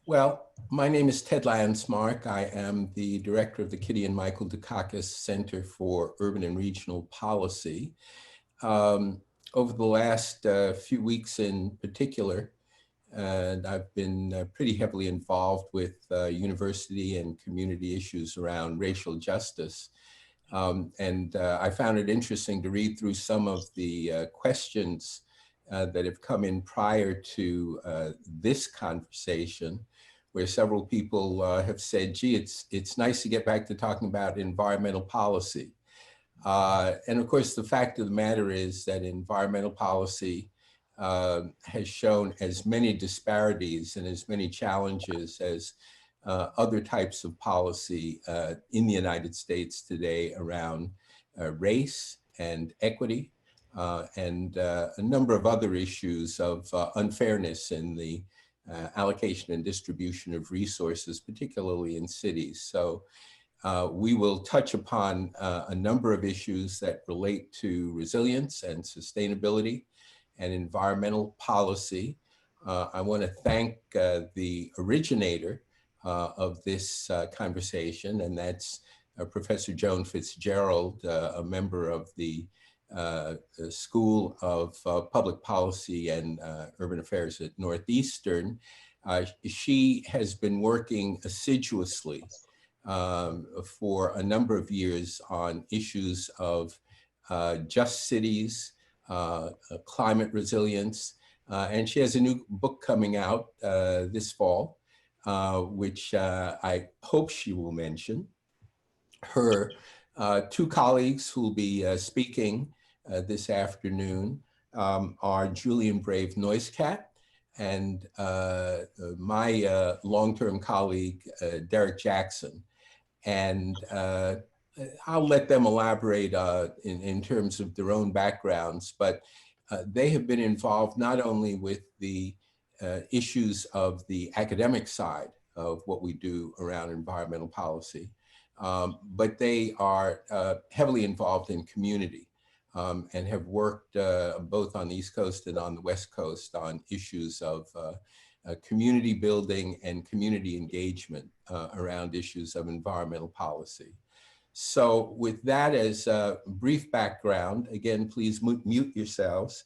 Well, my name is Ted Landsmark. I am the director of the Kitty and Michael Dukakis Center for Urban and Regional Policy. Over the last few weeks in particular, and I've been pretty heavily involved with university and community issues around racial justice. I found it interesting to read through some of the questions that have come in prior to this conversation, where several people have said, gee, it's nice to get back to talking about environmental policy. And of course, the fact of the matter is that environmental policy has shown as many disparities and as many challenges as other types of policy in the United States today around race and equity and a number of other issues of unfairness in the allocation and distribution of resources, particularly in cities. So we will touch upon a number of issues that relate to resilience and sustainability and environmental policy. I want to thank the originator of this conversation, and that's Professor Joan Fitzgerald, a member of the School of Public Policy and Urban Affairs at Northeastern. She has been working assiduously for a number of years on issues of just cities, climate resilience, and she has a new book coming out this fall, which I hope she will mention. Her two colleagues who will be speaking this afternoon are Julian Brave NoiseCat and my long-term colleague, Derrick Jackson. And I'll let them elaborate in terms of their own backgrounds, but they have been involved not only with the issues of the academic side of what we do around environmental policy, but they are heavily involved in community and have worked both on the East Coast and on the West Coast on issues of community building and community engagement around issues of environmental policy. So with that as a brief background, again, please mute yourselves.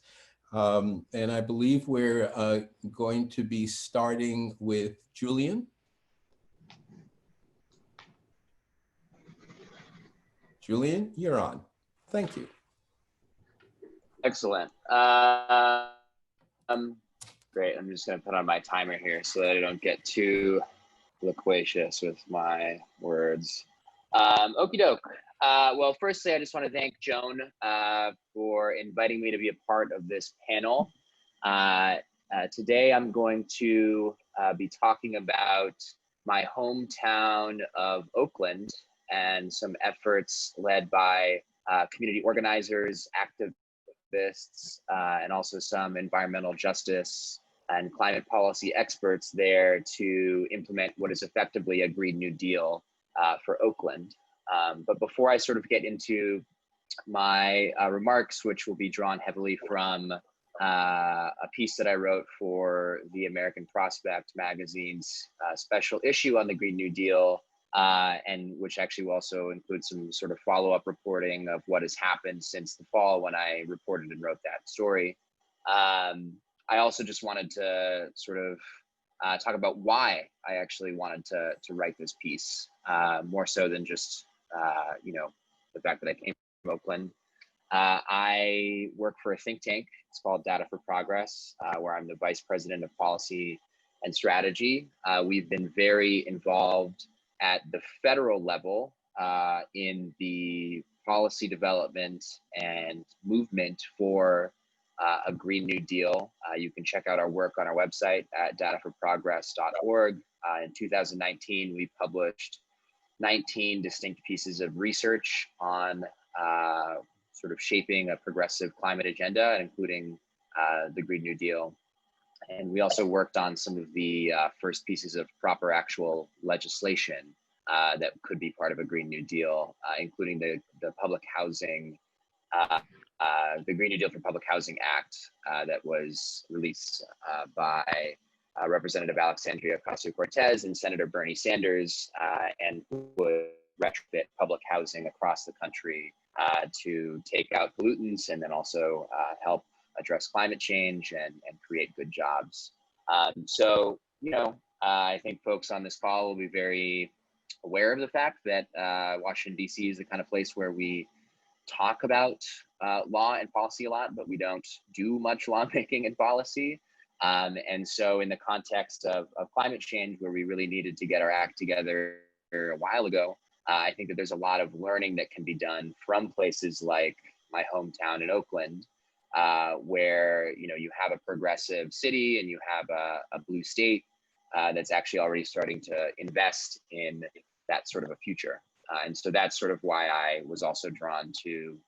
And I believe we're going to be starting with Julian. Julian, you're on. Thank you. Excellent. Great. I'm just going to put on my timer here so that I don't get too loquacious with my words. Okie doke. Well, firstly, I just want to thank Joan for inviting me to be a part of this panel. Today, I'm going to be talking about my hometown of Oakland and some efforts led by community organizers, activists, and also some environmental justice and climate policy experts there to implement what is effectively a Green New Deal for Oakland. But before I sort of get into my remarks, which will be drawn heavily from a piece that I wrote for the American Prospect magazine's special issue on the Green New Deal, and which actually will also include some sort of follow-up reporting of what has happened since the fall when I reported and wrote that story. I also just wanted to sort of talk about why I actually wanted to write this piece, more so than just, you know, the fact that I came from Oakland. I work for a think tank. It's called Data for Progress, where I'm the vice president of policy and strategy. We've been very involved at the federal level in the policy development and movement for a Green New Deal. You can check out our work on our website at dataforprogress.org. In 2019, we published 19 distinct pieces of research on sort of shaping a progressive climate agenda, including the Green New Deal. And we also worked on some of the first pieces of proper actual legislation that could be part of a Green New Deal, including the public housing, the Green New Deal for Public Housing Act that was released by Representative Alexandria Ocasio-Cortez and Senator Bernie Sanders, and would retrofit public housing across the country to take out pollutants and then also help address climate change and create good jobs. So, I think folks on this call will be very aware of the fact that Washington, D.C. is the kind of place where we talk about law and policy a lot, but we don't do much lawmaking and policy. And so in the context of climate change, where we really needed to get our act together a while ago, I think that there's a lot of learning that can be done from places like my hometown in Oakland, where you have a progressive city and you have a blue state that's actually already starting to invest in that sort of a future. And so that's sort of why I was also drawn to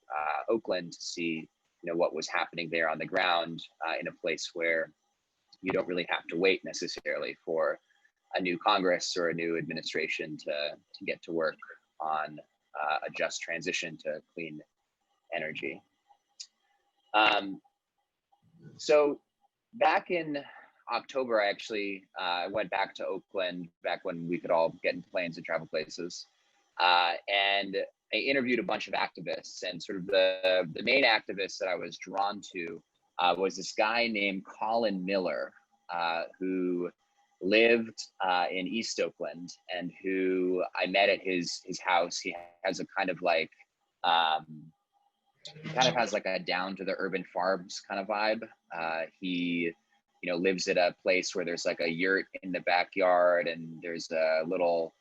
Oakland to see what was happening there on the ground in a place where you don't really have to wait necessarily for a new Congress or a new administration to get to work on a just transition to clean energy. So back in October, I actually went back to Oakland, back when we could all get in planes and travel places. And I interviewed a bunch of activists, and sort of the main activist that I was drawn to was this guy named Colin Miller, who lived in East Oakland, and who I met at his house. He has a kind of like, has like a down to the urban farms kind of vibe. He lives at a place where there's like a yurt in the backyard, and there's a little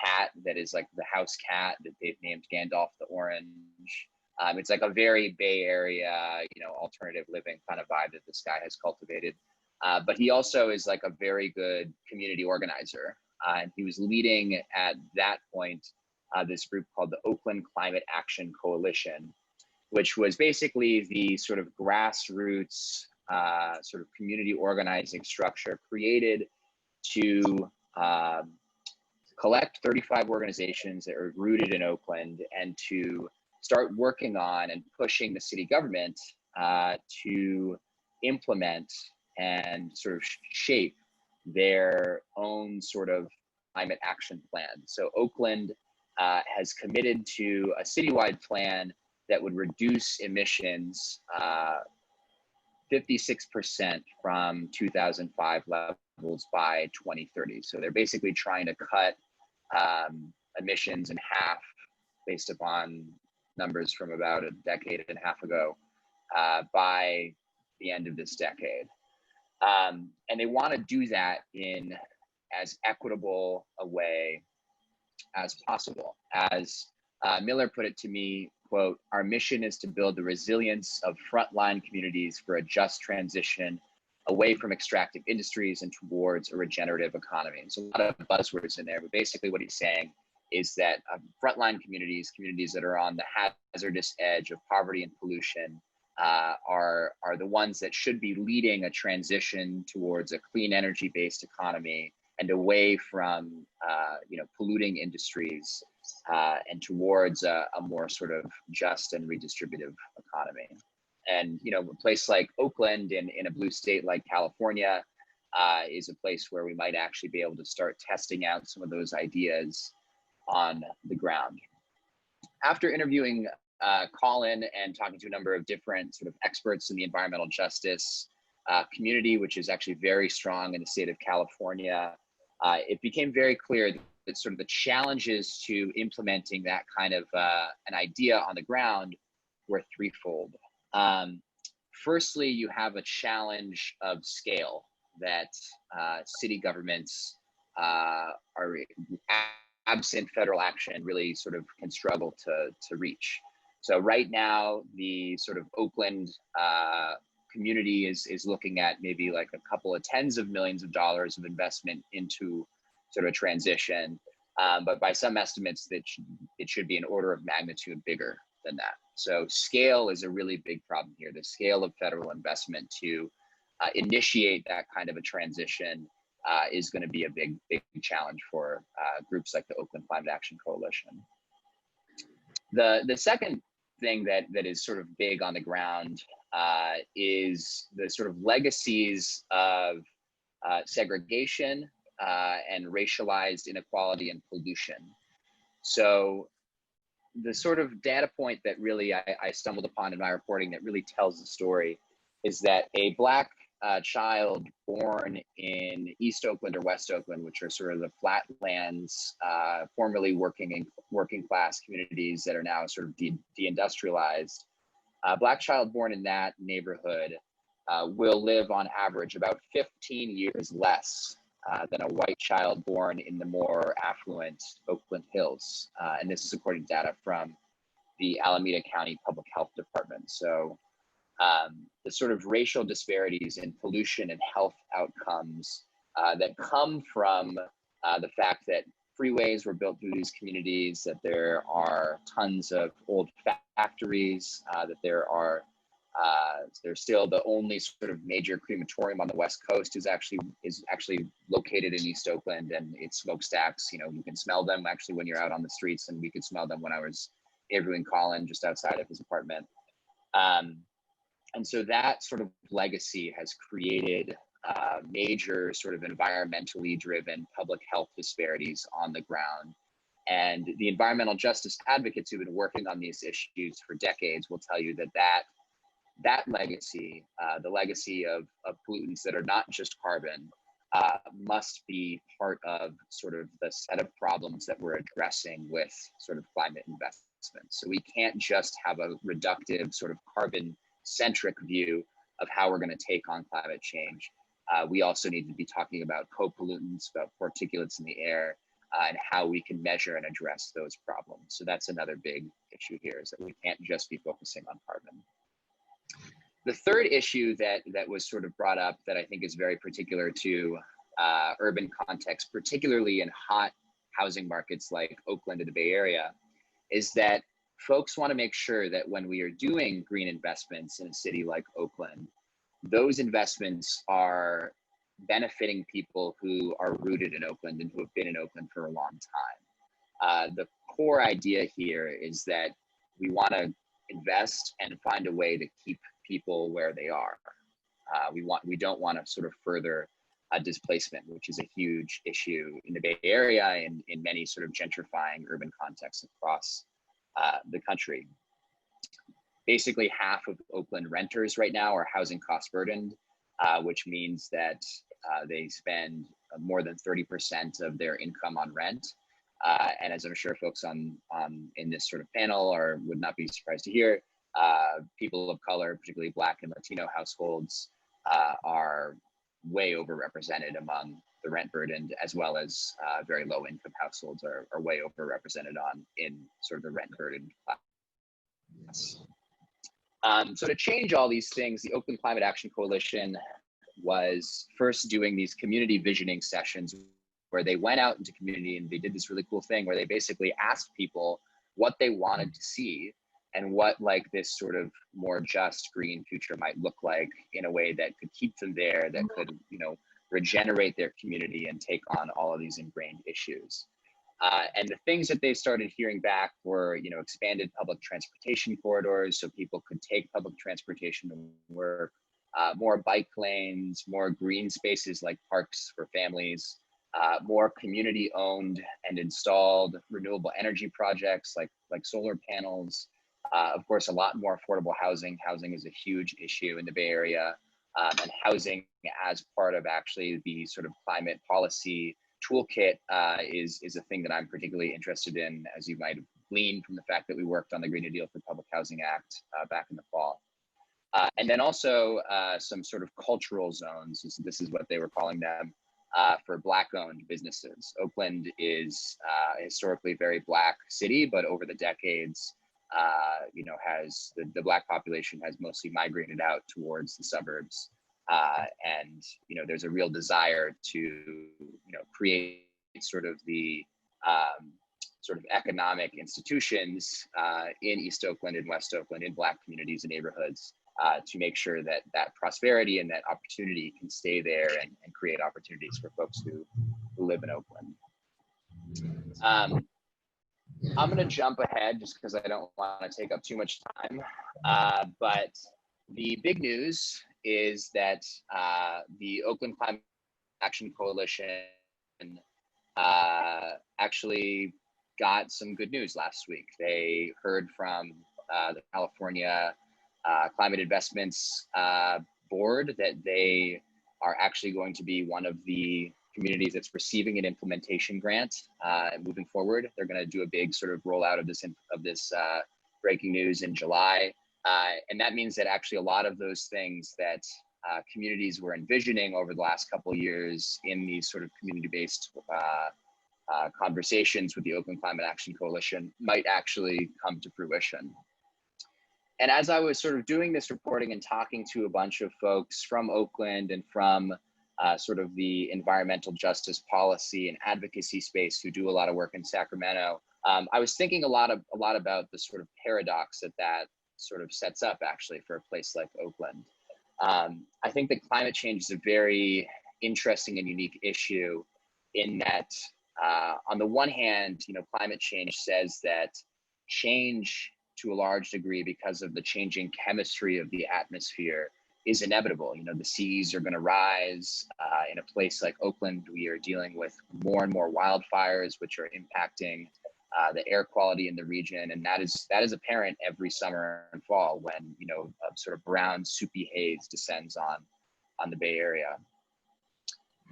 cat that is like the house cat that they've named Gandalf the Orange. It's like a very Bay Area, alternative living kind of vibe that this guy has cultivated. But he also is like a very good community organizer. And he was leading at that point this group called the Oakland Climate Action Coalition, which was basically the sort of grassroots sort of community organizing structure created to collect 35 organizations that are rooted in Oakland and to start working on and pushing the city government to implement and sort of shape their own sort of climate action plan. So Oakland has committed to a citywide plan that would reduce emissions 56% from 2005 levels by 2030. So they're basically trying to cut emissions in half based upon numbers from about a decade and a half ago by the end of this decade. And they want to do that in as equitable a way as possible. As Miller put it to me, quote, "Our mission is to build the resilience of frontline communities for a just transition away from extractive industries and towards a regenerative economy." So a lot of buzzwords in there, but basically what he's saying is that frontline communities that are on the hazardous edge of poverty and pollution are the ones that should be leading a transition towards a clean energy-based economy and away from polluting industries and towards a more sort of just and redistributive economy. And a place like Oakland in a blue state like California is a place where we might actually be able to start testing out some of those ideas on the ground. After interviewing Colin and talking to a number of different sort of experts in the environmental justice community, which is actually very strong in the state of California, it became very clear that sort of the challenges to implementing that kind of an idea on the ground were threefold. Firstly, you have a challenge of scale that city governments are absent federal action really sort of can struggle to reach. So right now, the sort of Oakland community is looking at maybe like a couple of tens of millions of dollars of investment into sort of a transition. But by some estimates, it should be an order of magnitude bigger than that. So scale is a really big problem here. The scale of federal investment to initiate that kind of a transition is going to be a big challenge for groups like the Oakland Climate Action Coalition. The second thing that is sort of big on the ground is the sort of legacies of segregation and racialized inequality and pollution. So the sort of data point that really I stumbled upon in my reporting that really tells the story is that a Black child born in East Oakland or West Oakland, which are sort of the flatlands, formerly working class communities that are now sort of deindustrialized, a Black child born in that neighborhood will live on average about 15 years less than a white child born in the more affluent Oakland Hills. And this is according to data from the Alameda County Public Health Department. So the sort of racial disparities in pollution and health outcomes that come from the fact that freeways were built through these communities, that there are tons of old factories, that there's still the only sort of major crematorium on the West Coast is actually located in East Oakland, and its smokestacks, you can smell them actually when you're out on the streets, and we could smell them when I was interviewing Colin just outside of his apartment. And so that sort of legacy has created major sort of environmentally driven public health disparities on the ground. And the environmental justice advocates who've been working on these issues for decades will tell you that legacy, the legacy of pollutants that are not just carbon, must be part of sort of the set of problems that we're addressing with sort of climate investments. So we can't just have a reductive sort of carbon-centric view of how we're going to take on climate change. We also need to be talking about co-pollutants, about particulates in the air, and how we can measure and address those problems. So that's another big issue here, is that we can't just be focusing on carbon. The third issue that was sort of brought up that I think is very particular to urban context, particularly in hot housing markets like Oakland and the Bay Area, is that folks want to make sure that when we are doing green investments in a city like Oakland, those investments are benefiting people who are rooted in Oakland and who have been in Oakland for a long time. The core idea here is that we want to invest and find a way to keep people where they are. We don't want to sort of further displacement, which is a huge issue in the Bay Area and in many sort of gentrifying urban contexts across the country. Basically, half of Oakland renters right now are housing cost burdened, which means that they spend more than 30% of their income on rent. And as I'm sure folks in this sort of panel would not be surprised to hear, people of color, particularly Black and Latino households, are way overrepresented among the rent burdened, as well as very low income households are way overrepresented in sort of the rent burdened class. So to change all these things, the Oakland Climate Action Coalition was first doing these community visioning sessions where they went out into community and they did this really cool thing where they basically asked people what they wanted to see and what like this sort of more just green future might look like in a way that could keep them there, that could, regenerate their community and take on all of these ingrained issues. And the things that they started hearing back were, expanded public transportation corridors so people could take public transportation to work, more bike lanes, more green spaces like parks for families, more community-owned and installed renewable energy projects like solar panels. Of course, a lot more affordable housing. Housing is a huge issue in the Bay Area, and housing as part of actually the sort of climate policy toolkit is a thing that I'm particularly interested in, as you might have gleaned from the fact that we worked on the Green New Deal for Public Housing Act back in the fall. And then also some sort of cultural zones. This is what they were calling them for Black-owned businesses. Oakland is historically a very Black city, but over the decades, has the Black population has mostly migrated out towards the suburbs. And, there's a real desire to, create sort of the sort of economic institutions in East Oakland and West Oakland, in Black communities and neighborhoods, to make sure that that prosperity and that opportunity can stay there and create opportunities for folks who live in Oakland. I'm going to jump ahead just because I don't want to take up too much time, but the big news is that the Oakland Climate Action Coalition actually got some good news last week. They heard from the California Climate Investments Board that they are actually going to be one of the communities that's receiving an implementation grant moving forward. They're going to do a big sort of rollout of this breaking news in July. And that means that actually a lot of those things that communities were envisioning over the last couple of years in these sort of community-based conversations with the Oakland Climate Action Coalition might actually come to fruition. And as I was sort of doing this reporting and talking to a bunch of folks from Oakland and from sort of the environmental justice policy and advocacy space who do a lot of work in Sacramento, I was thinking a lot about the sort of paradox that sort of sets up actually for a place like Oakland. I think that climate change is a very interesting and unique issue in that on the one hand, climate change says that change to a large degree because of the changing chemistry of the atmosphere is inevitable. The seas are going to rise. In a place like Oakland, we are dealing with more and more wildfires, which are impacting the air quality in the region, and that is apparent every summer and fall when a sort of brown soupy haze descends on the Bay Area.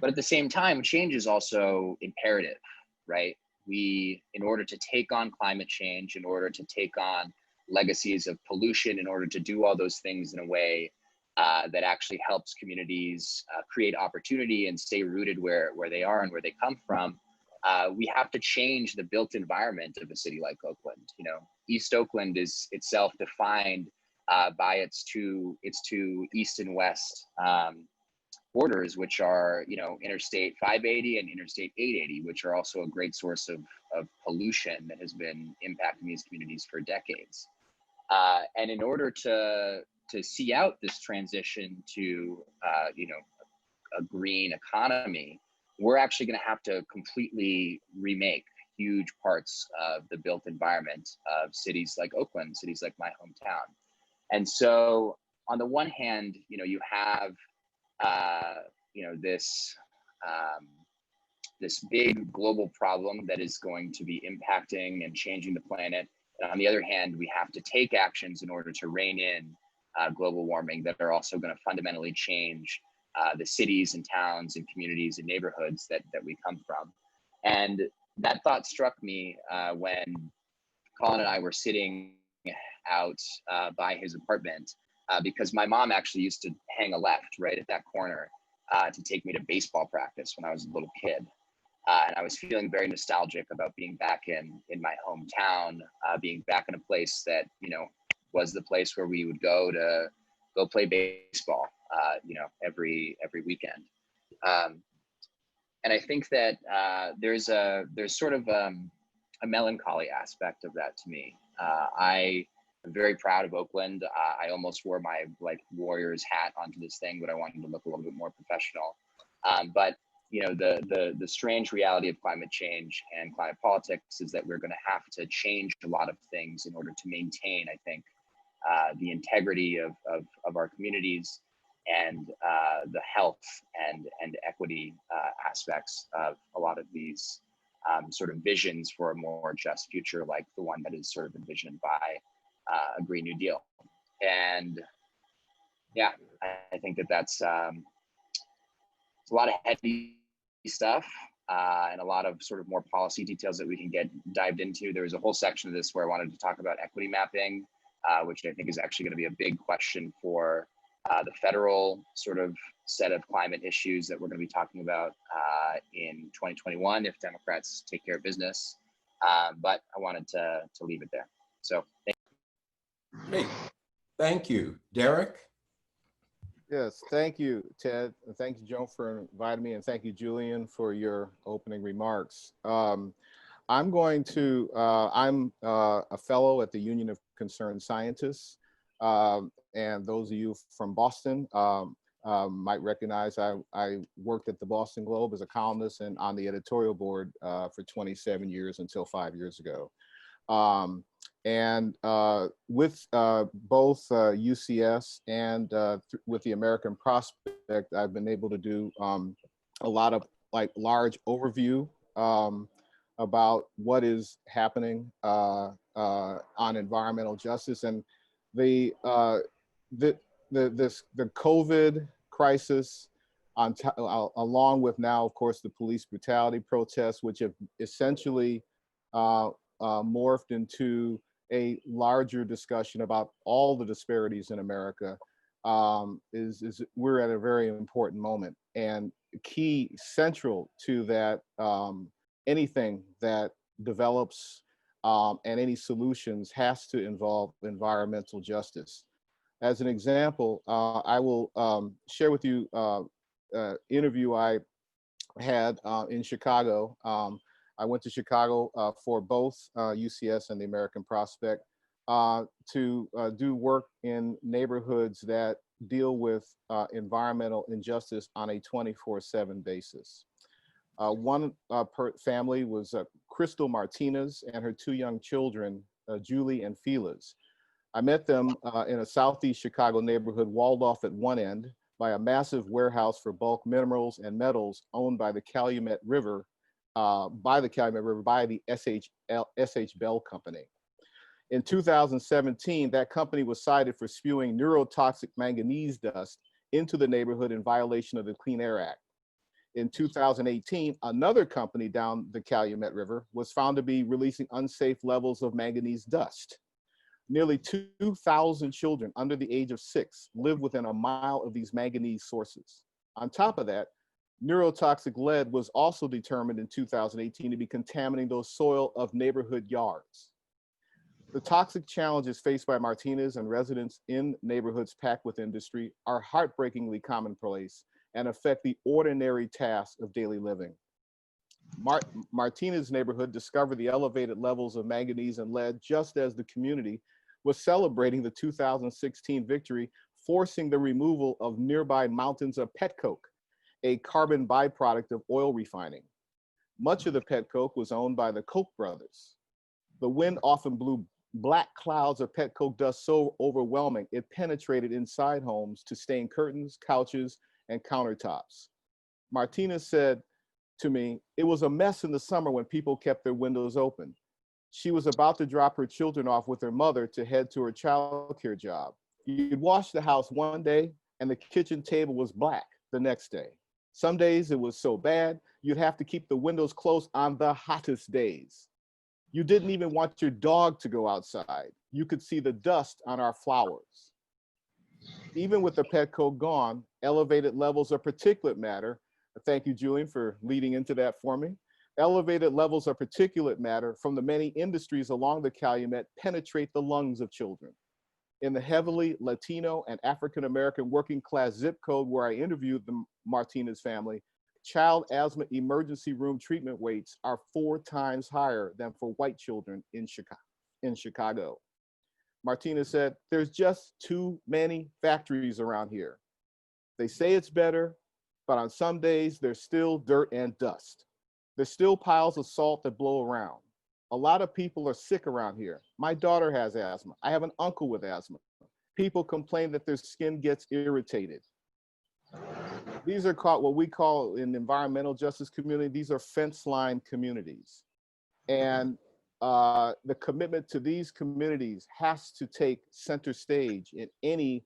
But at the same time, change is also imperative, right? In order to take on climate change, in order to take on legacies of pollution, in order to do all those things in a way that actually helps communities create opportunity and stay rooted where they are and where they come from, we have to change the built environment of a city like Oakland. East Oakland is itself defined by its two east and west borders, which are Interstate 580 and Interstate 880, which are also a great source of pollution that has been impacting these communities for decades. And in order to see out this transition to a green economy, we're actually going to have to completely remake huge parts of the built environment of cities like Oakland, cities like my hometown. And so on the one hand, you have this big global problem that is going to be impacting and changing the planet. And on the other hand, we have to take actions in order to rein in global warming that are also going to fundamentally change the cities and towns and communities and neighborhoods that we come from. And that thought struck me when Colin and I were sitting out by his apartment because my mom actually used to hang a left right at that corner to take me to baseball practice when I was a little kid. And I was feeling very nostalgic about being back in my hometown, being back in a place that, was the place where we would go play baseball, every weekend. And I think that there's sort of a melancholy aspect of that to me. I am very proud of Oakland. I almost wore my Warriors hat onto this thing, but I wanted to look a little bit more professional. But the strange reality of climate change and climate politics is that we're going to have to change a lot of things in order to maintain, I think, the integrity of our communities and the health and equity aspects of a lot of these sort of visions for a more just future, like the one that is sort of envisioned by a Green New Deal. And yeah, I think that's a lot of heavy stuff and a lot of sort of more policy details that we can get dived into. There was a whole section of this where I wanted to talk about equity mapping, which I think is actually going to be a big question for the federal sort of set of climate issues that we're going to be talking about in 2021 if Democrats take care of business. But I wanted to leave it there. So thank you. Great. Thank you. Derrick? Yes, thank you, Ted. And thank you, Joan, for inviting me. And thank you, Julian, for your opening remarks. I'm a fellow at the Union of Concerned Scientists. And those of you from Boston might recognize I worked at the Boston Globe as a columnist and on the editorial board for 27 years until 5 years ago. And with both UCS and with the American Prospect, I've been able to do a lot of like large overview about what is happening on environmental justice. And the COVID crisis, along with now, of course, the police brutality protests, which have essentially morphed into a larger discussion about all the disparities in America, is we're at a very important moment. And key central to that, anything that develops and any solutions has to involve environmental justice. As an example, I will share with you interview I had in Chicago. I went to Chicago for both UCS and the American Prospect to do work in neighborhoods that deal with environmental injustice on a 24/7 basis. One family was Crystal Martinez and her two young children, Julie and Felix. I met them in a Southeast Chicago neighborhood walled off at one end by a massive warehouse for bulk minerals and metals owned by the Calumet River, by the SH Bell Company. In 2017, that company was cited for spewing neurotoxic manganese dust into the neighborhood in violation of the Clean Air Act. In 2018, another company down the Calumet River was found to be releasing unsafe levels of manganese dust. Nearly 2,000 children under the age of 6 live within a mile of these manganese sources. On top of that, neurotoxic lead was also determined in 2018 to be contaminating the soil of neighborhood yards. The toxic challenges faced by Martinez and residents in neighborhoods packed with industry are heartbreakingly commonplace and affect the ordinary tasks of daily living. Martinez neighborhood discovered the elevated levels of manganese and lead just as the community was celebrating the 2016 victory, forcing the removal of nearby mountains of petcoke, a carbon byproduct of oil refining. Much of the petcoke was owned by the Koch brothers. The wind often blew black clouds of petcoke dust so overwhelming it penetrated inside homes to stain curtains, couches, and countertops. Martinez said to me, "It was a mess in the summer when people kept their windows open. She was about to drop her children off with her mother to head to her childcare job. You'd wash the house one day and the kitchen table was black the next day. Some days it was so bad, you'd have to keep the windows closed on the hottest days. You didn't even want your dog to go outside. You could see the dust on our flowers." Even with the petcoke gone, elevated levels of particulate matter, thank you, Julian, for leading into that for me. Elevated levels of particulate matter from the many industries along the Calumet penetrate the lungs of children. In the heavily Latino and African-American working class zip code where I interviewed the Martinez family, child asthma emergency room treatment waits are 4 times higher than for white children in Chicago. Martinez said, "There's just too many factories around here. They say it's better, but on some days there's still dirt and dust. There's still piles of salt that blow around. A lot of people are sick around here. My daughter has asthma. I have an uncle with asthma. People complain that their skin gets irritated." These are called, what we call in the environmental justice community, these are fence line communities. And the commitment to these communities has to take center stage in any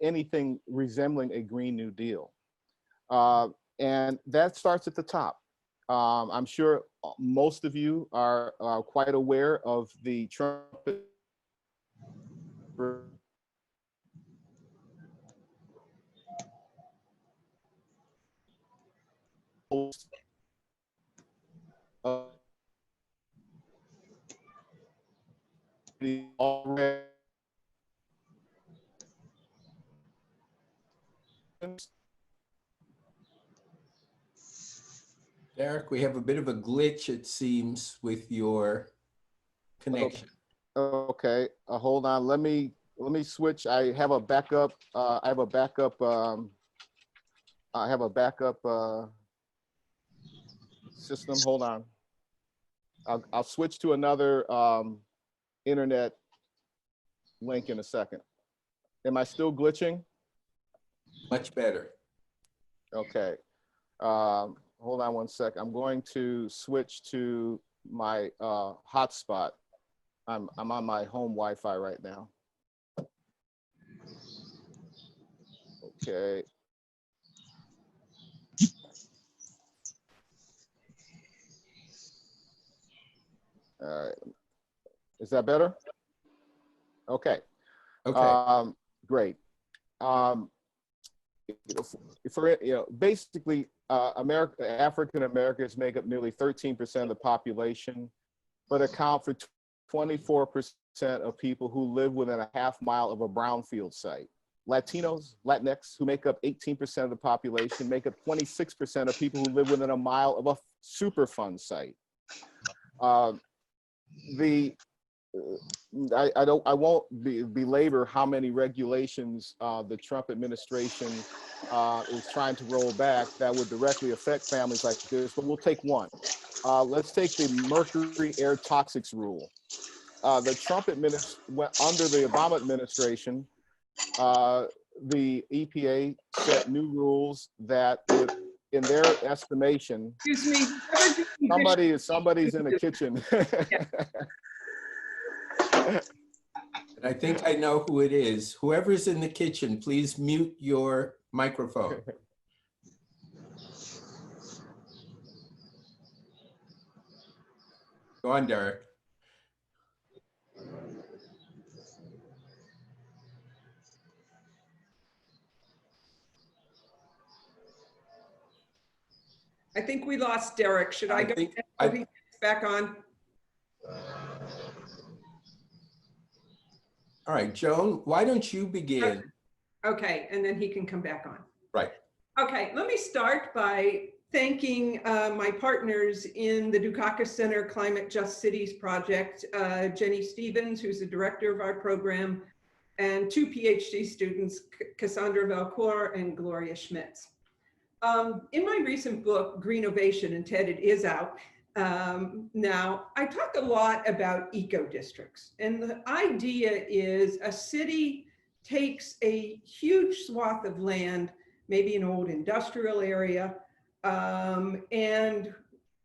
anything resembling a Green New Deal. And that starts at the top. I'm sure most of you are quite aware of the trumpet already. Derrick, we have a bit of a glitch, it seems, with your connection. Okay, hold on. Let me switch. I have a backup. I have a backup system. Hold on. I'll switch to another internet link in a second. Am I still glitching? Much better. Okay. Hold on one sec. I'm going to switch to my hotspot. I'm on my home Wi-Fi right now. Okay. All right. Is that better? Okay. Okay. Great. Basically, African Americans make up nearly 13% of the population, but account for 24% of people who live within a half-mile of a brownfield site. Latinos, Latinx, who make up 18% of the population, make up 26% of people who live within a mile of a Superfund site. I won't belabor how many regulations the Trump administration is trying to roll back that would directly affect families like this, but we'll take one. Let's take the mercury air toxics rule. The Trump administration, under the Obama administration, the EPA set new rules that would, in their estimation, excuse me, somebody's in the kitchen. And I think I know who it is. Whoever's in the kitchen, please mute your microphone. Go on, Derrick. I think we lost Derrick. Should I go back on? All right, Joan, why don't you begin? Okay, and then he can come back on. Right. Okay, let me start by thanking my partners in the Dukakis Center Climate Just Cities project, Jenny Stevens, who's the director of our program, and two PhD students, Cassandra Valcour and Gloria Schmitz. In my recent book, Green Ovation, and Ted, it is out now, I talk a lot about eco-districts. And the idea is a city takes a huge swath of land, maybe an old industrial area, and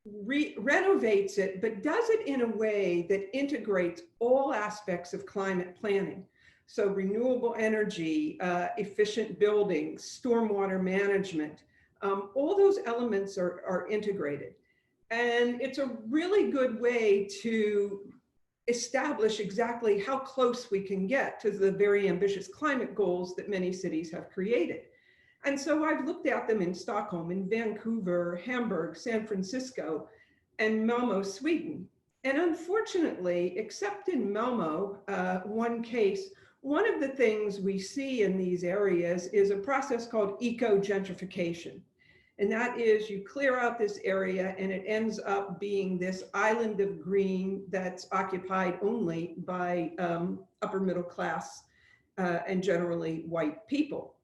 renovates it, but does it in a way that integrates all aspects of climate planning. So renewable energy, efficient buildings, stormwater management, all those elements are integrated. And it's a really good way to establish exactly how close we can get to the very ambitious climate goals that many cities have created. And so I've looked at them in Stockholm, in Vancouver, Hamburg, San Francisco, and Malmö, Sweden. And unfortunately, except in Malmö, one case, one of the things we see in these areas is a process called eco-gentrification. And that is, you clear out this area and it ends up being this island of green that's occupied only by upper middle class and generally white people.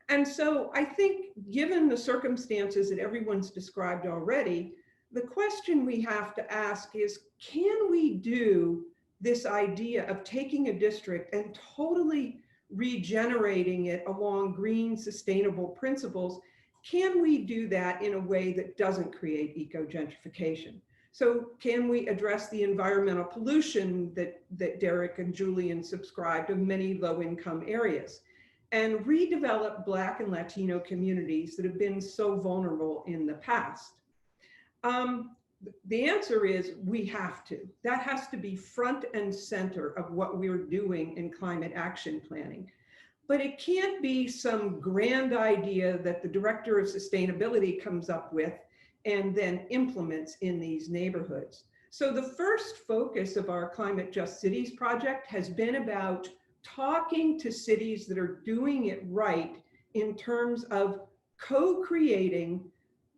And so I think, given the circumstances that everyone's described already, the question we have to ask is, can we do this idea of taking a district and totally regenerating it along green, sustainable principles? Can we do that in a way that doesn't create eco-gentrification? So can we address the environmental pollution that Derrick and Julian subscribed of many low-income areas, and redevelop Black and Latino communities that have been so vulnerable in the past? The answer is we have to. That has to be front and center of what we're doing in climate action planning. But it can't be some grand idea that the director of sustainability comes up with and then implements in these neighborhoods. So the first focus of our Climate Just Cities project has been about talking to cities that are doing it right in terms of co-creating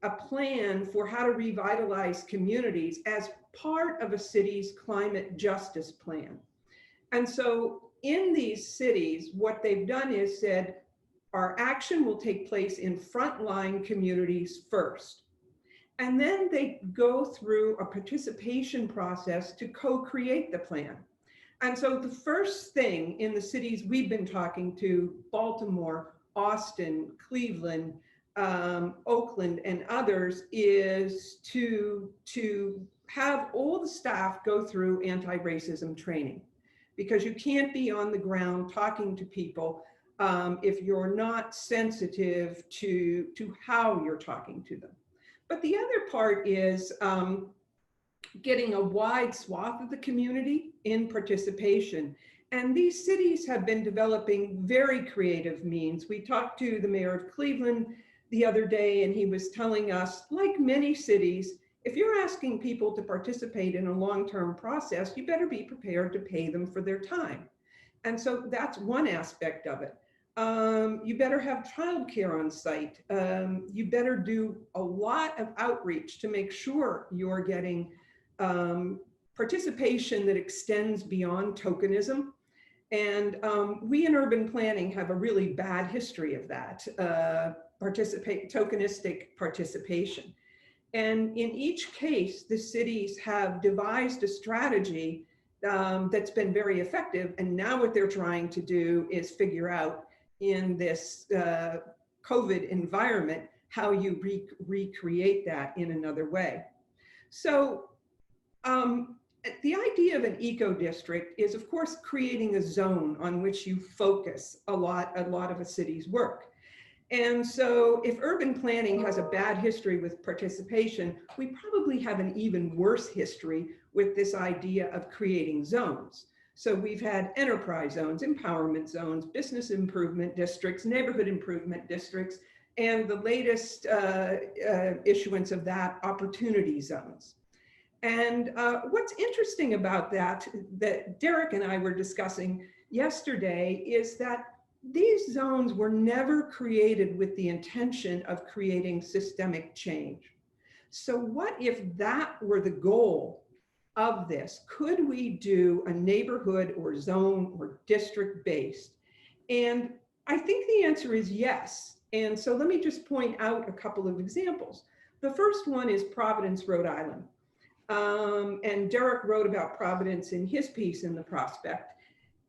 a plan for how to revitalize communities as part of a city's climate justice plan. And so in these cities, what they've done is said, our action will take place in frontline communities first. And then they go through a participation process to co-create the plan. And so the first thing in the cities we've been talking to, Baltimore, Austin, Cleveland, Oakland, and others, is to have all the staff go through anti-racism training, because you can't be on the ground talking to people if you're not sensitive to how you're talking to them. But the other part is getting a wide swath of the community in participation. And these cities have been developing very creative means. We talked to the mayor of Cleveland the other day, and he was telling us, like many cities, if you're asking people to participate in a long-term process, you better be prepared to pay them for their time. And so that's one aspect of it. You better have childcare on site. You better do a lot of outreach to make sure you're getting participation that extends beyond tokenism. And we in urban planning have a really bad history of that, tokenistic participation. And in each case, the cities have devised a strategy that's been very effective. And now what they're trying to do is figure out in this COVID environment, how you recreate that in another way. So the idea of an eco-district is, of course, creating a zone on which you focus a lot of a city's work. And so if urban planning has a bad history with participation, we probably have an even worse history with this idea of creating zones. So we've had enterprise zones, empowerment zones, business improvement districts, neighborhood improvement districts, and the latest issuance of that, opportunity zones. And what's interesting about that Derrick and I were discussing yesterday, is that these zones were never created with the intention of creating systemic change. So what if that were the goal of this? Could we do a neighborhood or zone or district based? And I think the answer is yes. And so let me just point out a couple of examples. The first one is Providence, Rhode Island. And Derrick wrote about Providence in his piece in the Prospect.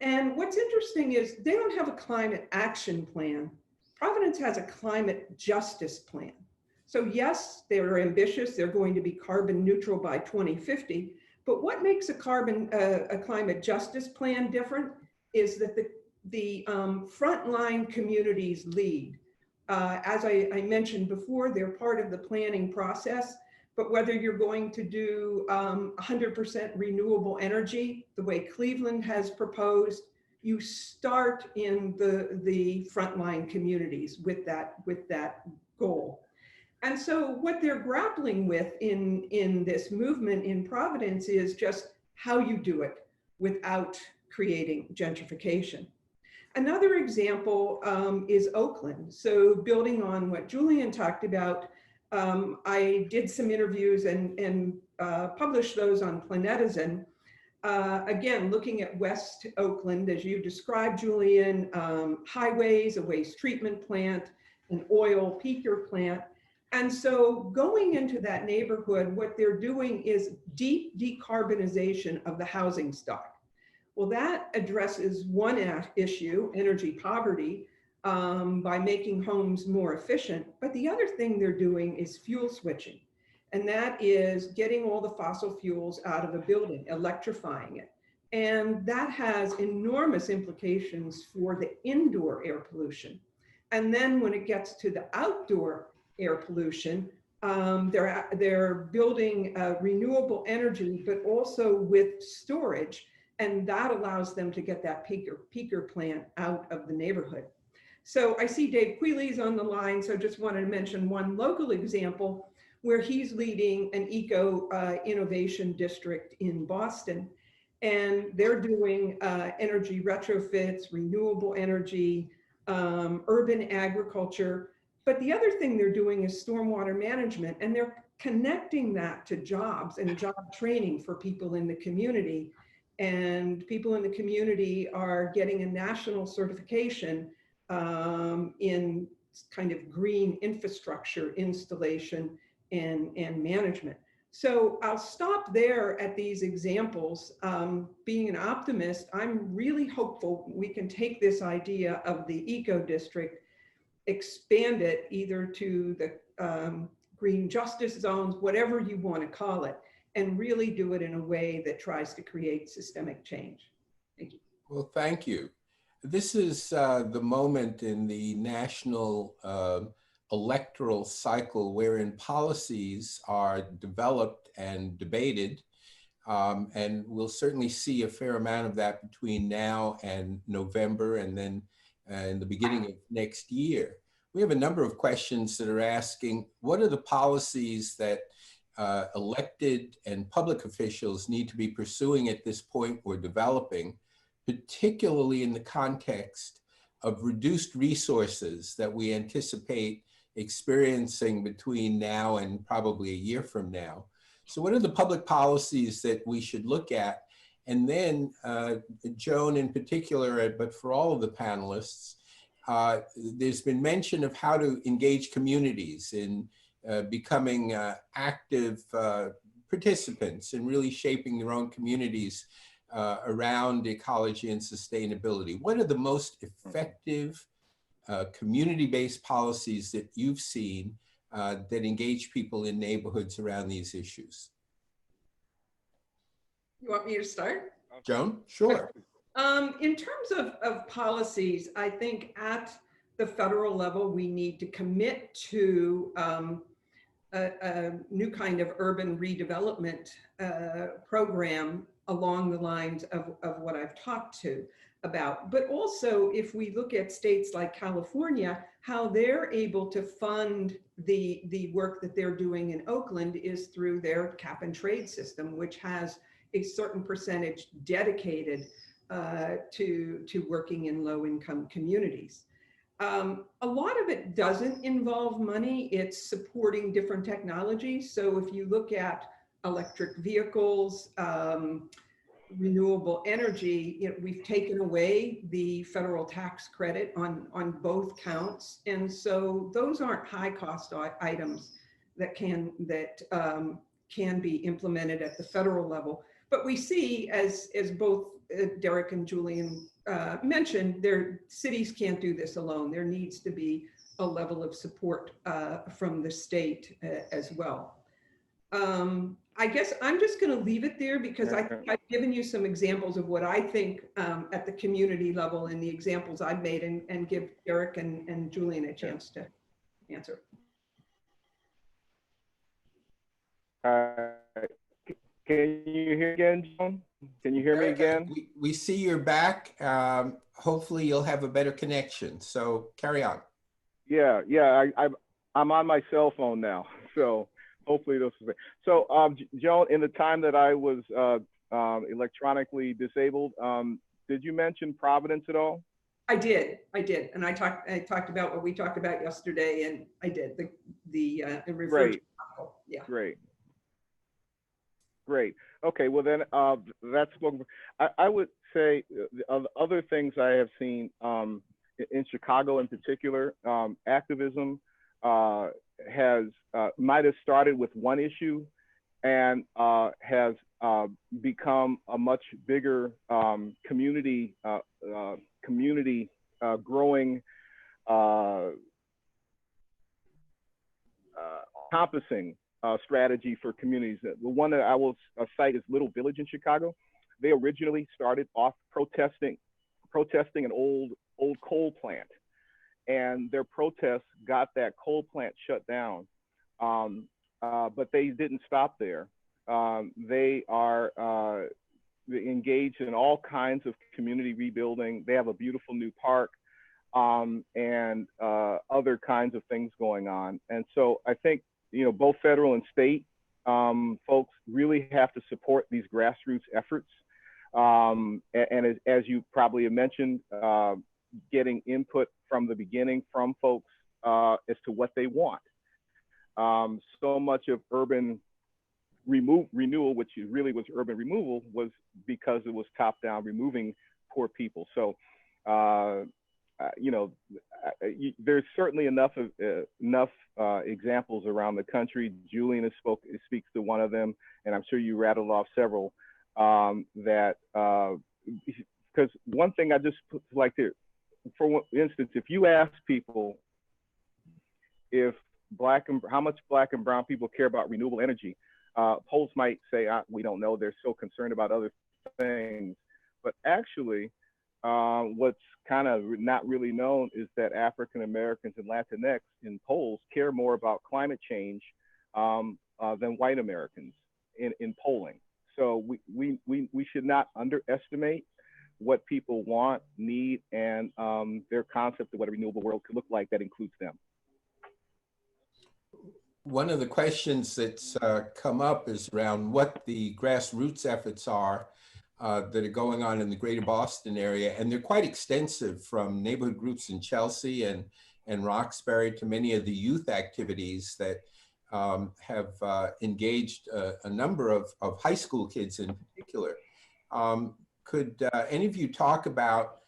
And what's interesting is they don't have a climate action plan. Providence has a climate justice plan. So yes, they're ambitious. They're going to be carbon neutral by 2050. But what makes a climate justice plan different is that the frontline communities lead. As I mentioned before, they're part of the planning process. But whether you're going to do 100% renewable energy, the way Cleveland has proposed, you start in the frontline communities with that goal. And so what they're grappling with in this movement in Providence is just how you do it without creating gentrification. Another example is Oakland. So building on what Julian talked about, I did some interviews and published those on Planetizen. Again, looking at West Oakland, as you described, Julian, highways, a waste treatment plant, an oil peaker plant. And so going into that neighborhood, what they're doing is deep decarbonization of the housing stock. Well, that addresses one issue, energy poverty, by making homes more efficient. But the other thing they're doing is fuel switching. And that is getting all the fossil fuels out of a building, electrifying it. And that has enormous implications for the indoor air pollution. And then when it gets to the outdoor air pollution, they're building renewable energy, but also with storage. And that allows them to get that peaker plant out of the neighborhood. So I see Dave Quealy's on the line, so just wanted to mention one local example where he's leading an eco-innovation district in Boston. And they're doing energy retrofits, renewable energy, urban agriculture. But the other thing they're doing is stormwater management, and they're connecting that to jobs and job training for people in the community. And people in the community are getting a national certification in kind of green infrastructure installation and management. So I'll stop there at these examples. Being an optimist, I'm really hopeful we can take this idea of the eco district, expand it either to the green justice zones, whatever you want to call it, and really do it in a way that tries to create systemic change. Thank you. Well, thank you. This is the moment in the national electoral cycle wherein policies are developed and debated, and we'll certainly see a fair amount of that between now and November, and then in the beginning of next year. We have a number of questions that are asking, what are the policies that elected and public officials need to be pursuing at this point or developing, particularly in the context of reduced resources that we anticipate experiencing between now and probably a year from now. So what are the public policies that we should look at? And then Joan in particular, but for all of the panelists, there's been mention of how to engage communities in becoming active participants and really shaping their own communities around ecology and sustainability. What are the most effective community-based policies that you've seen that engage people in neighborhoods around these issues? You want me to start? Joan, sure. In terms of policies, I think at the federal level, we need to commit to a new kind of urban redevelopment program along the lines of what I've talked to about. But also, if we look at states like California, how they're able to fund the work that they're doing in Oakland is through their cap and trade system, which has a certain percentage dedicated to working in low-income communities. A lot of it doesn't involve money. It's supporting different technologies. So if you look at electric vehicles, renewable energy, you know, we've taken away the federal tax credit on both counts. And so those aren't high cost items that can be implemented at the federal level. But we see, as both Derrick and Julian mentioned, their cities can't do this alone. There needs to be a level of support from the state as well. I guess I'm just going to leave it there because I think I've given you some examples of what I think at the community level and the examples I've made, and give Derrick and Julian a chance to answer. Can you hear again, Joan? Can you hear me again? We see you're back. Hopefully you'll have a better connection. So carry on. Yeah, I'm on my cell phone now. So hopefully this is it. So Joan, in the time that I was electronically disabled, did you mention Providence at all? I did. And I talked about what we talked about yesterday, and I did the reverse. Yeah. Great. Okay. Well, then that's I would say other things I have seen in Chicago in particular, activism has might have started with one issue and has become a much bigger community growing encompassing strategy for communities. The one that I will cite is Little Village in Chicago. They originally started off protesting an old coal plant, and their protests got that coal plant shut down. But they didn't stop there. They are engaged in all kinds of community rebuilding. They have a beautiful new park and other kinds of things going on. And so I think, you know, both federal and state folks really have to support these grassroots efforts. And as you probably have mentioned, getting input from the beginning from folks as to what they want. So much of urban renewal, which really was urban removal, was because it was top down, removing poor people. So you know, there's certainly enough examples around the country. Julian speaks to one of them, and I'm sure you rattled off several because one thing I just like to, for instance, if you ask people if how much Black and brown people care about renewable energy, polls might say, we don't know, they're so concerned about other things. But actually, what's kind of not really known is that African Americans and Latinx in polls care more about climate change than white Americans in polling. So we should not underestimate what people want, need, and their concept of what a renewable world could look like that includes them. One of the questions that's come up is around what the grassroots efforts are that are going on in the greater Boston area. And they're quite extensive, from neighborhood groups in Chelsea and Roxbury to many of the youth activities that have engaged a number of high school kids in particular. Could any of you talk about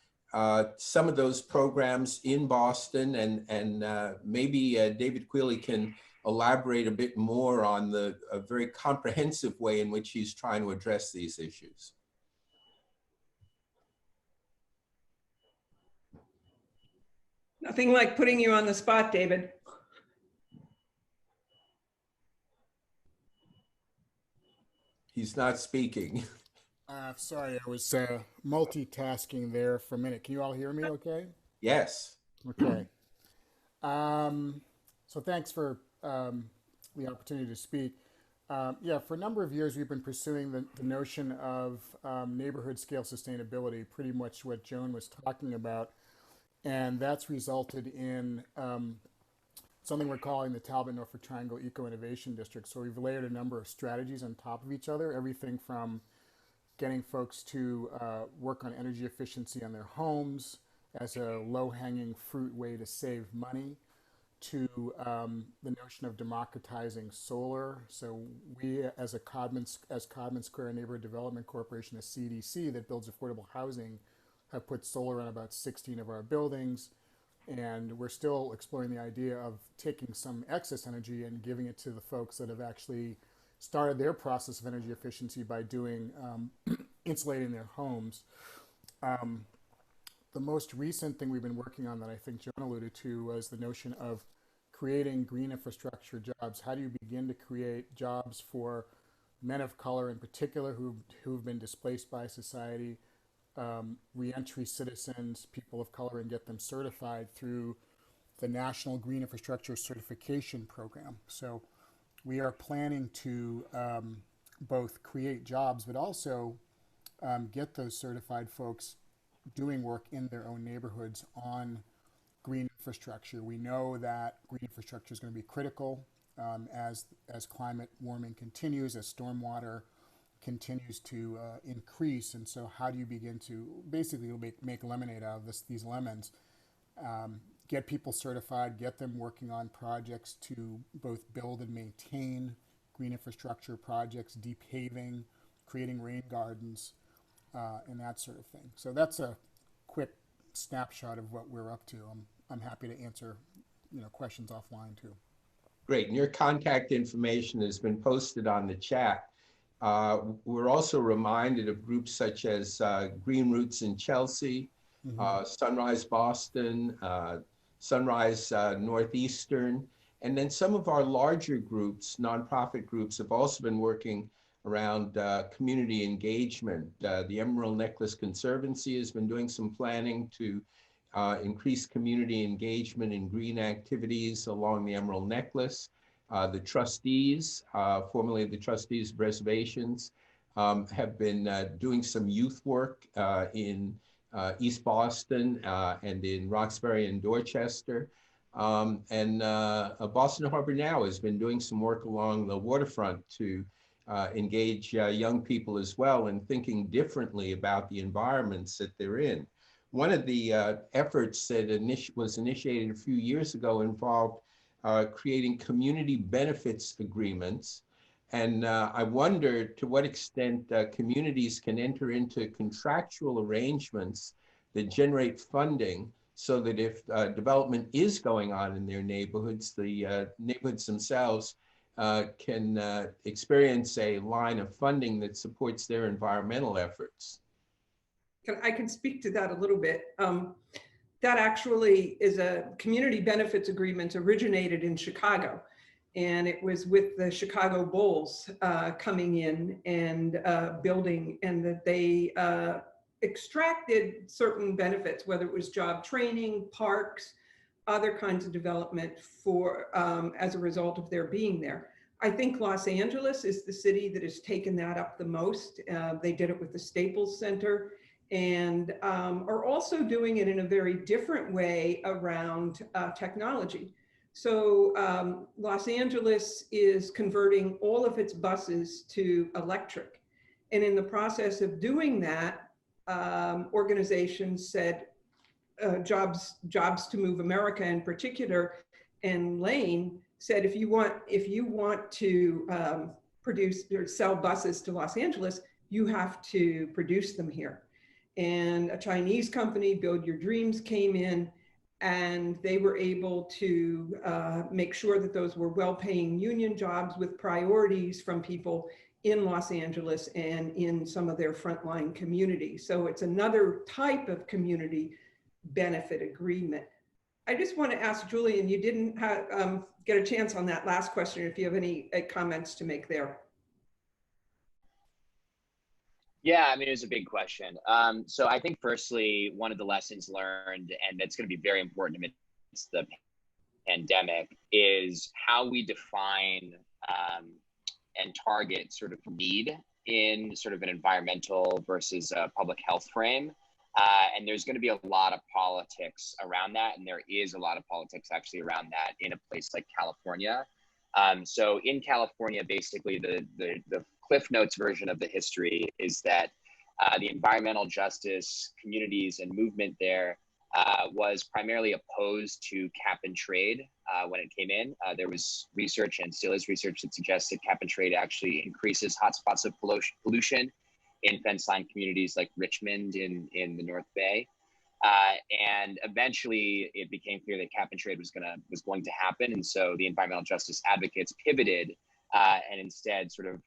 some of those programs in Boston, and maybe David Quealy can elaborate a bit more on the very comprehensive way in which he's trying to address these issues? Nothing like putting you on the spot, David. He's not speaking. Sorry, I was multitasking there for a minute. Can you all hear me okay? Yes. Okay. So thanks for the opportunity to speak. Yeah, for a number of years, we've been pursuing the notion of neighborhood scale sustainability, pretty much what Joan was talking about. And that's resulted in something we're calling the Talbot-Norfolk Triangle Eco-Innovation District. So we've layered a number of strategies on top of each other, everything from getting folks to work on energy efficiency on their homes as a low-hanging fruit way to save money, to the notion of democratizing solar. So we, as Codman Square Neighborhood Development Corporation, a CDC that builds affordable housing, have put solar on about 16 of our buildings. And we're still exploring the idea of taking some excess energy and giving it to the folks that have actually started their process of energy efficiency by doing insulating their homes. The most recent thing we've been working on that I think Joan alluded to was the notion of creating green infrastructure jobs. How do you begin to create jobs for men of color in particular who've been displaced by society, reentry citizens, people of color, and get them certified through the National Green Infrastructure Certification Program. So we are planning to both create jobs, but also get those certified folks doing work in their own neighborhoods on green infrastructure. We know that green infrastructure is going to be critical as climate warming continues, as stormwater continues to increase. And so how do you begin to basically make lemonade out of these lemons, get people certified, get them working on projects to both build and maintain green infrastructure projects, depaving, creating rain gardens, and that sort of thing. So that's a quick snapshot of what we're up to. I'm happy to answer questions offline too. Great, and your contact information has been posted on the chat. We're also reminded of groups such as Green Roots in Chelsea, Sunrise Boston, Sunrise Northeastern, and then some of our larger groups, nonprofit groups, have also been working around community engagement. The Emerald Necklace Conservancy has been doing some planning to increase community engagement in green activities along the Emerald Necklace. The trustees, formerly the trustees of reservations, have been doing some youth work in East Boston and in Roxbury and Dorchester. And Boston Harbor Now has been doing some work along the waterfront to engage young people as well in thinking differently about the environments that they're in. One of the efforts that was initiated a few years ago involved creating community benefits agreements. And I wonder to what extent communities can enter into contractual arrangements that generate funding so that if development is going on in their neighborhoods, the neighborhoods themselves can experience a line of funding that supports their environmental efforts. I can speak to that a little bit. That actually is a community benefits agreement originated in Chicago. And it was with the Chicago Bulls coming in and building, and that they extracted certain benefits, whether it was job training, parks, other kinds of development for as a result of their being there. I think Los Angeles is the city that has taken that up the most. They did it with the Staples Center, and are also doing it in a very different way around technology. So Los Angeles is converting all of its buses to electric. And in the process of doing that, organizations said, Jobs to Move America in particular, and Lane said, if you want to produce or sell buses to Los Angeles, you have to produce them here. And a Chinese company, Build Your Dreams, came in, and they were able to make sure that those were well-paying union jobs with priorities from people in Los Angeles and in some of their frontline communities. So it's another type of community benefit agreement. I just want to ask Julian, you didn't get a chance on that last question, if you have any comments to make there. Yeah, I mean, it was a big question. So I think firstly, one of the lessons learned, and that's going to be very important amidst the pandemic, is how we define and target sort of need in sort of an environmental versus a public health frame. And there's going to be a lot of politics around that. And there is a lot of politics actually around that in a place like California. So in California, basically the Cliff Notes version of the history is that the environmental justice communities and movement there was primarily opposed to cap and trade when it came in. There was research, and still is research, that suggests that cap and trade actually increases hotspots of pollution in fence line communities like Richmond in the North Bay. And eventually it became clear that cap and trade was going to happen. And so the environmental justice advocates pivoted and instead sort of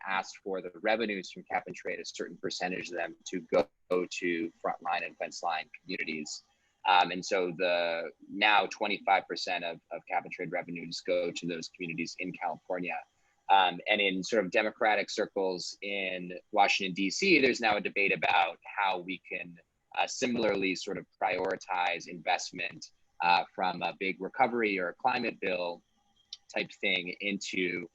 asked for the revenues from cap and trade, a certain percentage of them, to go to frontline and fence line communities. And so the now 25% of cap and trade revenues go to those communities in California. And in sort of democratic circles in Washington, D.C., there's now a debate about how we can similarly sort of prioritize investment from a big recovery or a climate bill type thing into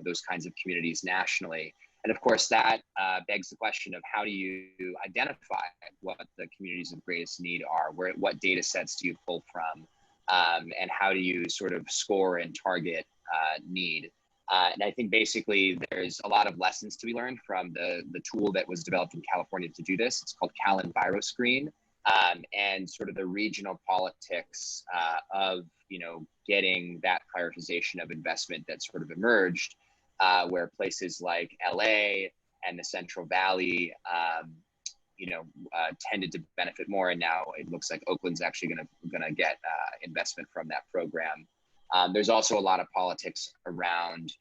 those kinds of communities nationally. And of course, that begs the question of how do you identify what the communities of greatest need are? What data sets do you pull from? And how do you sort of score and target need? And I think basically there's a lot of lessons to be learned from the tool that was developed in California to do this. It's called CalEnviroScreen, and sort of the regional politics of getting that prioritization of investment that sort of emerged, where places like LA and the Central Valley, tended to benefit more, and now it looks like Oakland's actually gonna get investment from that program. There's also a lot of politics around,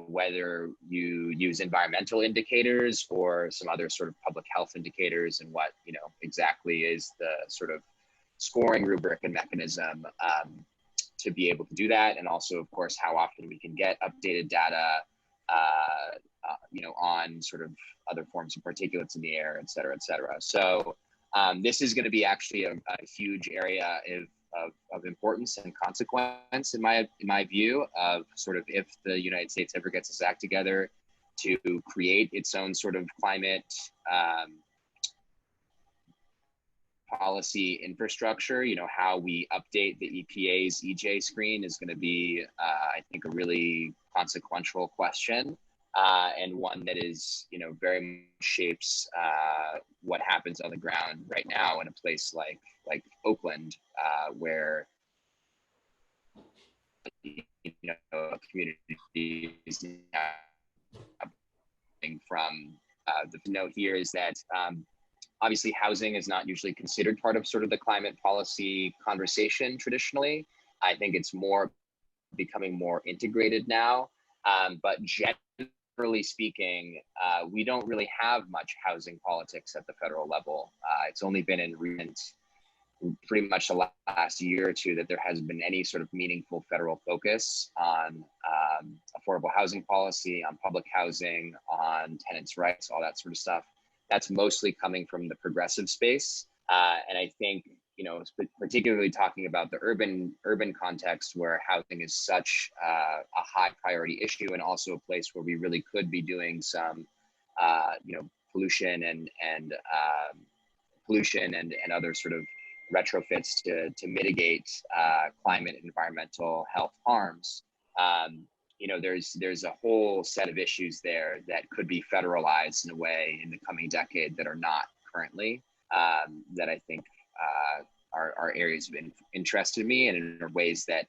whether you use environmental indicators or some other sort of public health indicators, and what, exactly is the sort of scoring rubric and mechanism to be able to do that. And also, of course, how often we can get updated data, on sort of other forms of particulates in the air, et cetera, et cetera. So this is going to be actually a huge area of importance and consequence in my view, of sort of if the United States ever gets its act together to create its own sort of climate policy infrastructure. How we update the EPA's EJ screen is going to be, I think, a really consequential question, and one that is, very much shapes what happens on the ground right now in a place like Oakland, where community is now from. The note here is that Obviously, housing is not usually considered part of sort of the climate policy conversation traditionally. I think it's more becoming more integrated now. But generally speaking, we don't really have much housing politics at the federal level. It's only been in pretty much the last year or two that there has been any sort of meaningful federal focus on affordable housing policy, on public housing, on tenants' rights, all that sort of stuff. That's mostly coming from the progressive space. And I think, you know, particularly talking about the urban context where housing is such a high priority issue, and also a place where we really could be doing some, you know, pollution and other sort of retrofits to mitigate climate and environmental health harms. You know, there's a whole set of issues there that could be federalized in a way in the coming decade that are not currently, that I think are areas of interest to me, and in ways that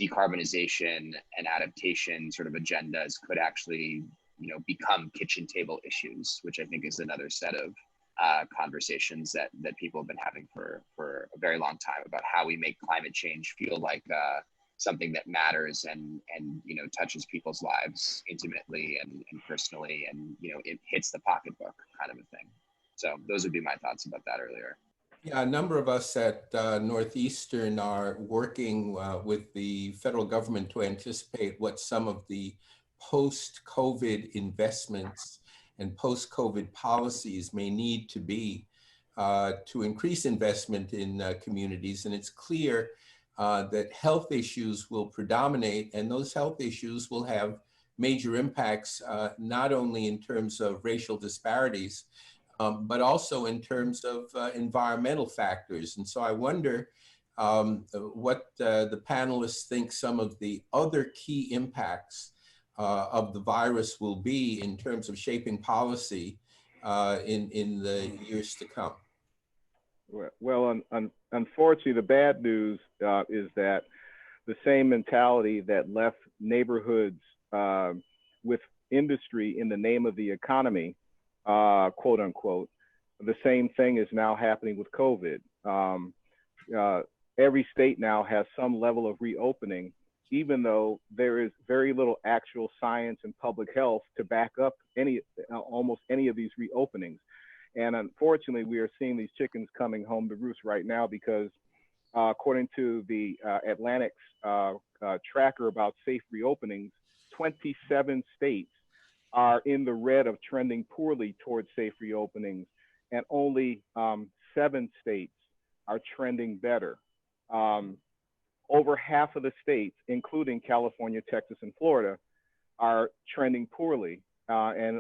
decarbonization and adaptation sort of agendas could actually, you know, become kitchen table issues, which I think is another set of conversations that people have been having for a very long time about how we make climate change feel like something that matters and you know, touches people's lives intimately and personally, and you know, it hits the pocketbook kind of a thing. So those would be my thoughts about that earlier. Yeah, a number of us at Northeastern are working with the federal government to anticipate what some of the post-COVID investments and post-COVID policies may need to be to increase investment in communities. And it's clear that health issues will predominate, and those health issues will have major impacts, not only in terms of racial disparities, but also in terms of environmental factors. And so I wonder what the panelists think some of the other key impacts of the virus will be in terms of shaping policy in the years to come. Well, unfortunately, the bad news is that the same mentality that left neighborhoods with industry in the name of the economy, quote unquote, the same thing is now happening with COVID. Every state now has some level of reopening, even though there is very little actual science and public health to back up almost any of these reopenings. And unfortunately, we are seeing these chickens coming home to roost right now, because according to the Atlantic's tracker about safe reopenings, 27 states are in the red of trending poorly towards safe reopenings, and only 7 states are trending better. Over half of the states, including California, Texas, and Florida, are trending poorly, and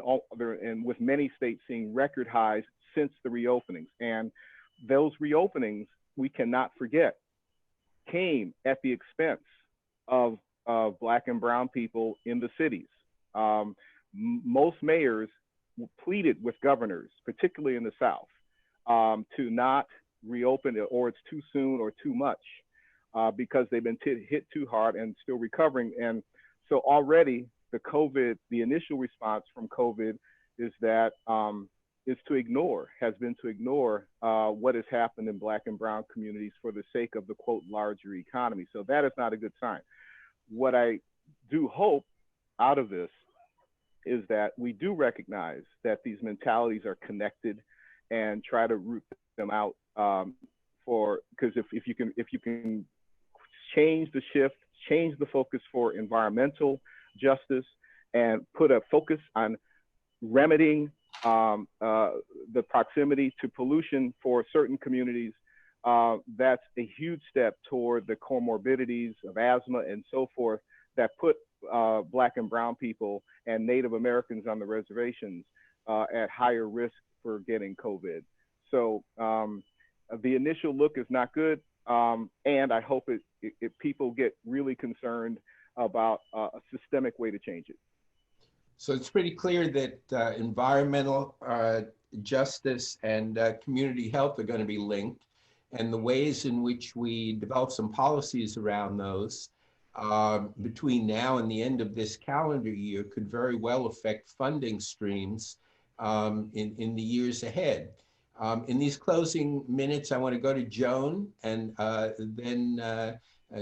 with many states seeing record highs since the reopenings. And those reopenings, we cannot forget, came at the expense of Black and brown people in the cities. Most mayors pleaded with governors, particularly in the South, to not reopen it, or it's too soon or too much, because they've been hit too hard and still recovering. And so already the initial response from COVID is that has been to ignore what has happened in Black and brown communities for the sake of the quote larger economy. So that is not a good sign. What I do hope out of this is that we do recognize that these mentalities are connected, and try to root them out, because if you can change the shift, change the focus for environmental justice, and put a focus on remedying the proximity to pollution for certain communities, that's a huge step toward the comorbidities of asthma and so forth that put Black and brown people and Native Americans on the reservations at higher risk for getting COVID. So the initial look is not good, and I hope people get really concerned about a systemic way to change it. So it's pretty clear that environmental justice and community health are going to be linked, and the ways in which we develop some policies around those between now and the end of this calendar year could very well affect funding streams in the years ahead. In these closing minutes, I want to go to Joan and then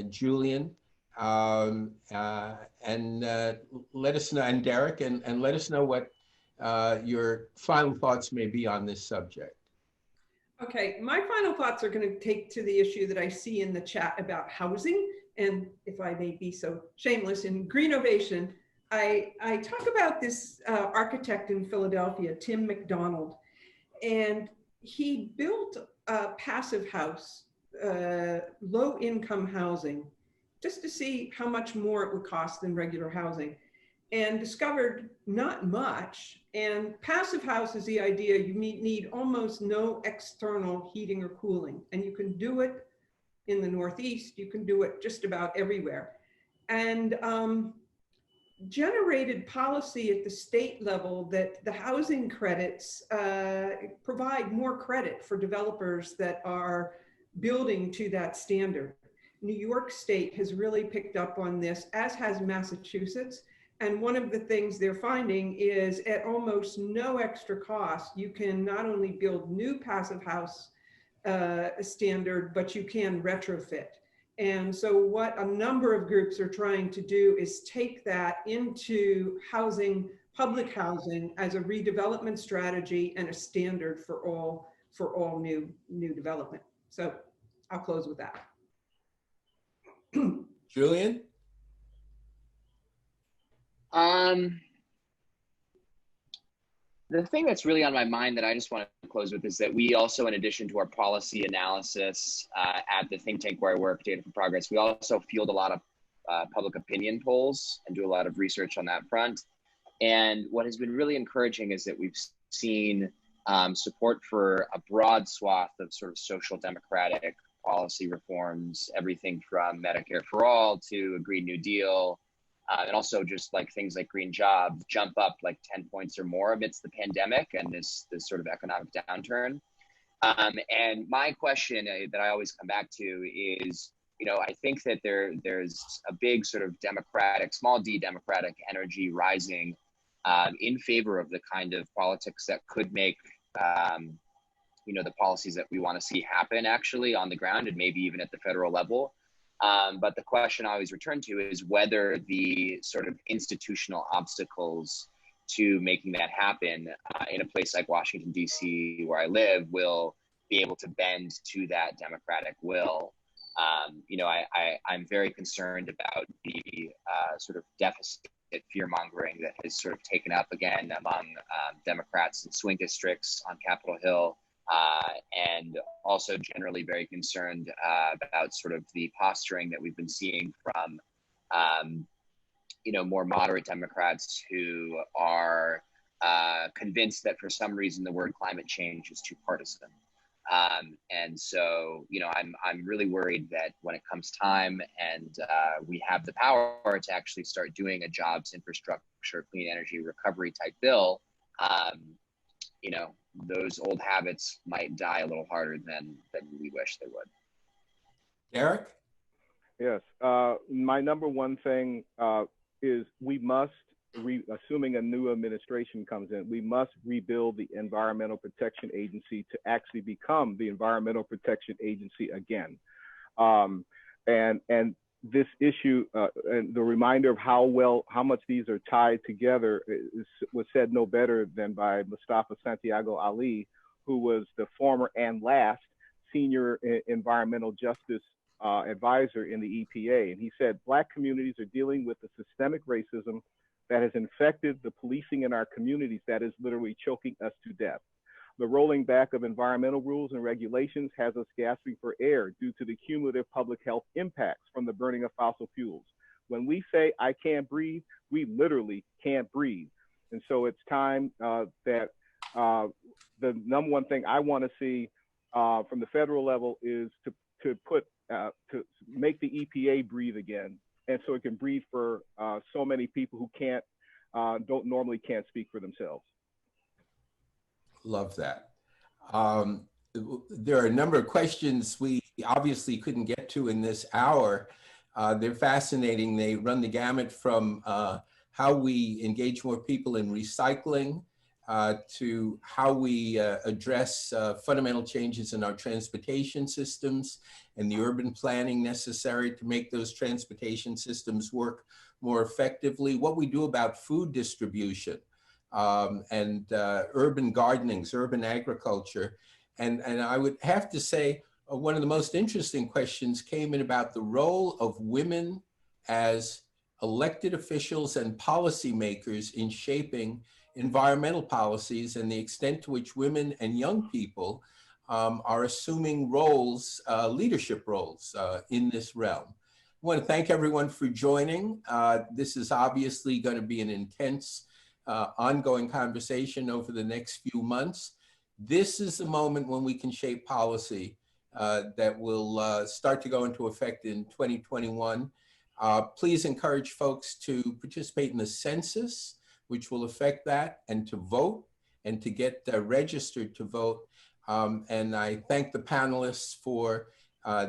Julian, and let us know, and Derrick, and let us know what your final thoughts may be on this subject. Okay, my final thoughts are going to take to the issue that I see in the chat about housing. And if I may be so shameless, in Greenovation, I talk about this architect in Philadelphia, Tim McDonald, and he built a passive house, low income housing, just to see how much more it would cost than regular housing, and discovered not much. And passive house is the idea you need almost no external heating or cooling, and you can do it in the Northeast, you can do it just about everywhere. And generated policy at the state level that the housing credits provide more credit for developers that are building to that standard. New York State has really picked up on this, as has Massachusetts. And one of the things they're finding is at almost no extra cost, you can not only build new passive house standard, but you can retrofit. And so what a number of groups are trying to do is take that into housing, public housing, as a redevelopment strategy and a standard for all new development. So I'll close with that. Julian? The thing that's really on my mind that I just want to close with is that we also, in addition to our policy analysis at the think tank where I work, Data for Progress, we also field a lot of public opinion polls and do a lot of research on that front. And what has been really encouraging is that we've seen support for a broad swath of sort of social democratic policy reforms, everything from Medicare for all to a Green New Deal, and also just like things like green jobs jump up like 10 points or more amidst the pandemic and this sort of economic downturn. And my question that I always come back to is, I think that there's a big sort of democratic, small d democratic energy rising in favor of the kind of politics that could make, the policies that we want to see happen actually on the ground and maybe even at the federal level. But the question I always return to is whether the sort of institutional obstacles to making that happen in a place like Washington, D.C., where I live, will be able to bend to that democratic will. I'm very concerned about the sort of deficit fear-mongering that has sort of taken up again among Democrats in swing districts on Capitol Hill. And also generally very concerned about sort of the posturing that we've been seeing from, more moderate Democrats who are convinced that for some reason the word climate change is too partisan. And so, I'm really worried that when it comes time and we have the power to actually start doing a jobs, infrastructure, clean energy recovery type bill, those old habits might die a little harder than we wish they would. Derrick? Yes. My number one thing is we must, assuming a new administration comes in, we must rebuild the Environmental Protection Agency to actually become the Environmental Protection Agency again. And this issue and the reminder of how much these are tied together was said no better than by Mustafa Santiago Ali, who was the former and last senior environmental justice advisor in the EPA. And he said, Black communities are dealing with the systemic racism that has infected the policing in our communities that is literally choking us to death. The rolling back of environmental rules and regulations has us gasping for air due to the cumulative public health impacts from the burning of fossil fuels. When we say, I can't breathe, we literally can't breathe. And so it's time that the number one thing I want to see from the federal level is to make the EPA breathe again. And so it can breathe for so many people who don't normally speak for themselves. Love that. There are a number of questions we obviously couldn't get to in this hour. They're fascinating. They run the gamut from how we engage more people in recycling to how we address fundamental changes in our transportation systems and the urban planning necessary to make those transportation systems work more effectively, what we do about food distribution and urban gardenings, urban agriculture. And I would have to say, one of the most interesting questions came in about the role of women as elected officials and policymakers in shaping environmental policies and the extent to which women and young people are assuming roles, leadership roles in this realm. I want to thank everyone for joining. This is obviously going to be an intense, ongoing conversation over the next few months. This is the moment when we can shape policy that will start to go into effect in 2021. Please encourage folks to participate in the census, which will affect that, and to vote and to get registered to vote. And I thank the panelists for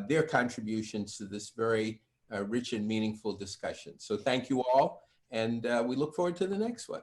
their contributions to this very rich and meaningful discussion. So thank you all, and we look forward to the next one.